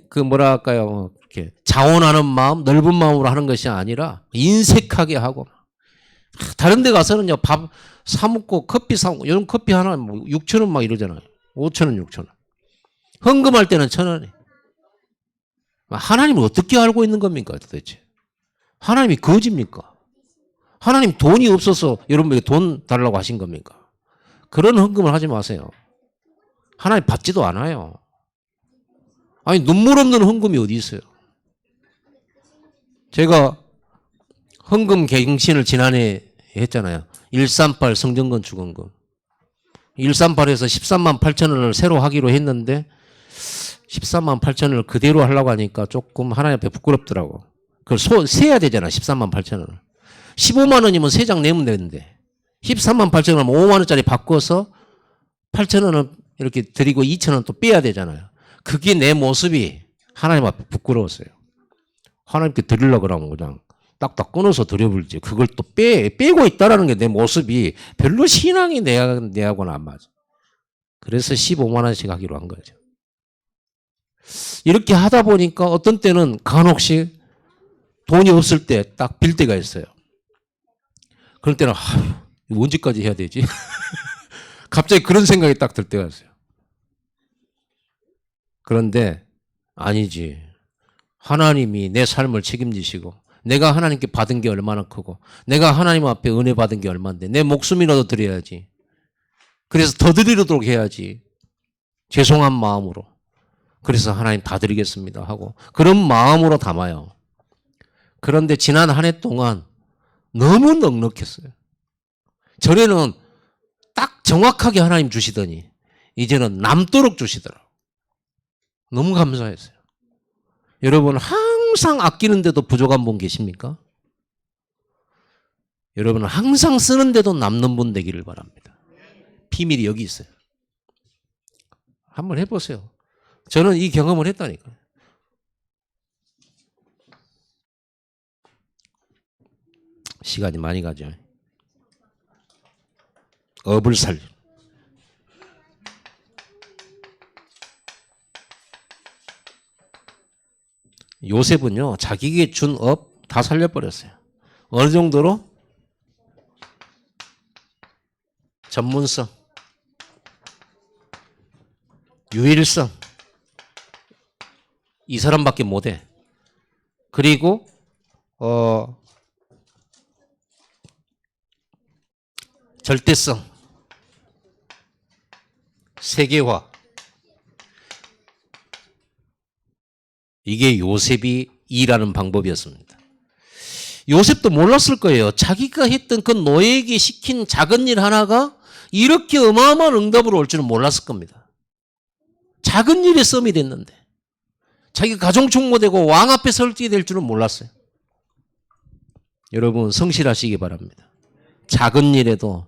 그 뭐라 할까요? 이렇게 자원하는 마음, 넓은 마음으로 하는 것이 아니라 인색하게 하고 다른 데 가서는요 밥 사 먹고 커피 사 먹고 요즘 커피 하나 뭐 6,000원 막 이러잖아요. 5,000원, 6,000원. 헌금할 때는 1,000원이. 하나님을 어떻게 알고 있는 겁니까 도대체? 하나님이 거짓입니까? 하나님 돈이 없어서 여러분에게 돈 달라고 하신 겁니까? 그런 헌금을 하지 마세요. 하나님 받지도 않아요. 아니 눈물 없는 헌금이 어디 있어요? 제가 헌금 갱신을 지난해 했잖아요. 138 성전건축 헌금. 138에서 13만 8천 원을 새로 하기로 했는데 13만 8천 원을 그대로 하려고 하니까 조금 하나님 앞에 부끄럽더라고. 그걸 세야 되잖아. 13만 8천 원을. 15만 원이면 3장 내면 되는데 13만 8천 원이면 5만 원짜리 바꿔서 8천 원을 이렇게 드리고 2천 원 또 빼야 되잖아요. 그게 내 모습이 하나님 앞에 부끄러웠어요. 하나님께 드리려고 그러면 그냥 딱딱 끊어서 드려버리지. 그걸 또 빼고 있다라는 게 내 모습이 별로 신앙이 내하고는 안 맞아. 그래서 15만 원씩 하기로 한 거죠. 이렇게 하다 보니까 어떤 때는 간혹씩 돈이 없을 때 딱 빌 때가 있어요. 그럴 때는 이거 언제까지 해야 되지? 갑자기 그런 생각이 딱 들 때가 있어요. 그런데 아니지. 하나님이 내 삶을 책임지시고 내가 하나님께 받은 게 얼마나 크고 내가 하나님 앞에 은혜 받은 게 얼마인데 내 목숨이라도 드려야지. 그래서 더 드리도록 해야지. 죄송한 마음으로. 그래서 하나님 다 드리겠습니다 하고 그런 마음으로 담아요. 그런데 지난 한 해 동안 너무 넉넉했어요. 전에는 딱 정확하게 하나님 주시더니 이제는 남도록 주시더라고요. 너무 감사했어요. 여러분 항상 아끼는데도 부족한 분 계십니까? 여러분은 항상 쓰는데도 남는 분 되기를 바랍니다. 비밀이 여기 있어요. 한번 해보세요. 저는 이 경험을 했다니까요. 시간이 많이 가죠. 업을 살려. 요셉은요, 자기에게 준 업 다 살려버렸어요. 어느 정도로? 전문성, 유일성, 이 사람밖에 못해. 그리고 절대성, 세계화. 이게 요셉이 일하는 방법이었습니다. 요셉도 몰랐을 거예요. 자기가 했던 그 노예에게 시킨 작은 일 하나가 이렇게 어마어마한 응답으로 올 줄은 몰랐을 겁니다. 작은 일에 썸이 됐는데 자기가 가정총무되고 왕 앞에 설게 될 줄은 몰랐어요. 여러분 성실하시기 바랍니다. 작은 일에도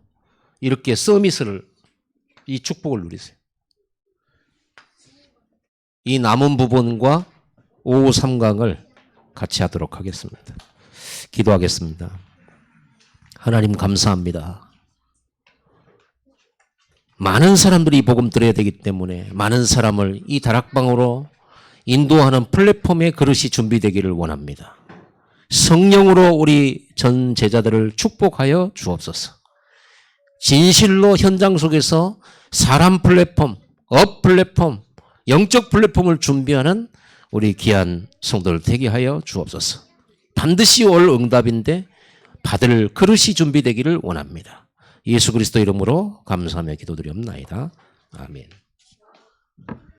이렇게 서밋을 이 축복을 누리세요. 이 남은 부분과 오후 3강을 같이 하도록 하겠습니다. 기도하겠습니다. 하나님 감사합니다. 많은 사람들이 이 복음 들어야 되기 때문에 많은 사람을 이 다락방으로 인도하는 플랫폼의 그릇이 준비되기를 원합니다. 성령으로 우리 전 제자들을 축복하여 주옵소서. 진실로 현장 속에서 사람 플랫폼, 업 플랫폼, 영적 플랫폼을 준비하는 우리 귀한 성도를 되게 하여 주옵소서. 반드시 올 응답인데 받을 그릇이 준비되기를 원합니다. 예수 그리스도 이름으로 감사하며 기도드리옵나이다. 아멘.